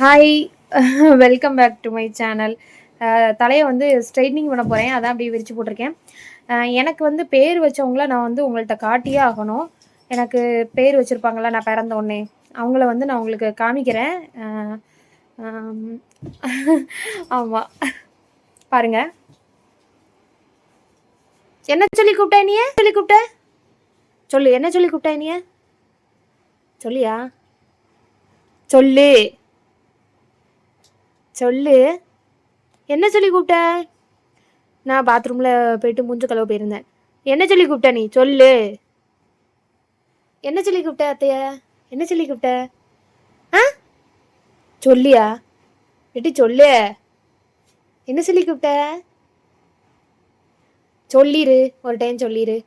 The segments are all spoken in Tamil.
Hi welcome back to my channel. தலையை வந்து ஸ்ட்ரைட்னிங் பண்ண போகிறேன், அதான் அப்படியே விரித்து போட்டிருக்கேன். எனக்கு வந்து பேர் வச்சவங்கள நான் வந்து உங்கள்கிட்ட காட்டியே ஆகணும். எனக்கு பேர் வச்சுருப்பாங்களா நான் பிறந்த உடனே, அவங்கள வந்து நான் உங்களுக்கு காமிக்கிறேன். ஆமாம், பாருங்க. என்ன சொல்லி கூப்பிட்டேன் நீ? சொல்லி கூப்பிட்ட சொல்லு, என்ன சொல்லி கூப்பிட்டேன் நீ? சொல்லியா? சொல்லு சொல்லு, என்ன சொல்லி கூப்பிட்ட? நான் பாத்ரூமில் போயிட்டு மூஞ்ச கழுவ போயிருந்தேன். என்ன சொல்லி கூப்பிட்ட நீ? சொல்லு, என்ன சொல்லி கூப்பிட்ட அத்தைய? என்ன சொல்லி கூப்பிட்ட? ஆ சொல்லியா? எட்டி சொல்லு, என்ன சொல்லி கூப்பிட்ட? சொல்லிரு, ஒரு டைம் சொல்லிரு.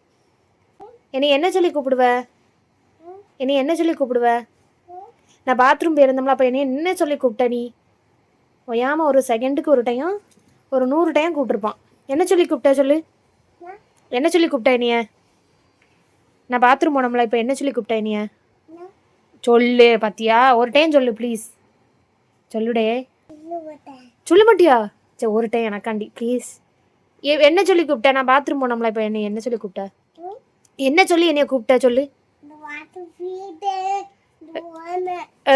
என்னை என்ன சொல்லி கூப்பிடுவ? என்னை என்ன சொல்லி கூப்பிடுவ? நான் பாத்ரூம் போயிருந்தோம்ல, அப்போ என்னை என்ன சொல்லி கூப்பிட்ட நீ? ஒய்யாமல் ஒரு செகண்டுக்கு ஒரு டைம், ஒரு 100 டைம் கூப்பிட்டுருப்பான். என்ன சொல்லி கூப்பிட்ட சொல்லு, என்ன சொல்லி கூப்பிட்ட என்னைய? நான் பாத்ரூம் போனோம்ல, இப்போ என்ன சொல்லி கூப்பிட்ட என்னைய? சொல்லு, பாத்தியா? ஒரு டைம் சொல்லு ப்ளீஸ். சொல்லுடே. சொல்ல மாட்டியா? சரி, ஒரு டைம் எனக்காண்டி ப்ளீஸ். என்ன சொல்லி கூப்பிட்ட? நான் பாத்ரூம் போனோம்ல, இப்போ என்ன சொல்லி கூப்பிட்ட? என்ன சொல்லி என்னைய கூப்பிட்ட சொல்லு.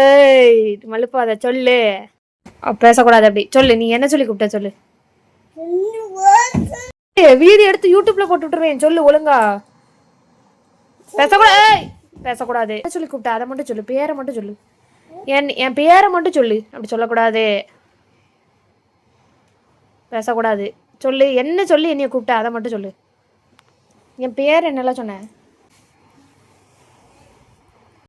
ஏய், மழுப்பாத, சொல்லு. பேசக்கூடாது அப்படி. சொல்லு, நீ என்ன சொல்லி கூப்பிட்ட சொல்லு. வீடியோ எடுத்து யூடியூப்ல போட்டு விட்டுருவேன். சொல்லு ஒழுங்கா. பேசக்கூடாது, பேசக்கூடாது. என்ன சொல்லி கூப்பிட்ட அதை மட்டும் சொல்லு, பேரை மட்டும் சொல்லு. என் பேரை மட்டும் சொல்லு, அப்படி சொல்லக்கூடாது. பேசக்கூடாது. சொல்லு, என்ன சொல்லி என்னைய கூப்பிட்ட அதை மட்டும் சொல்லு. என் பேர் என்னெல்லாம் சொன்னேன்?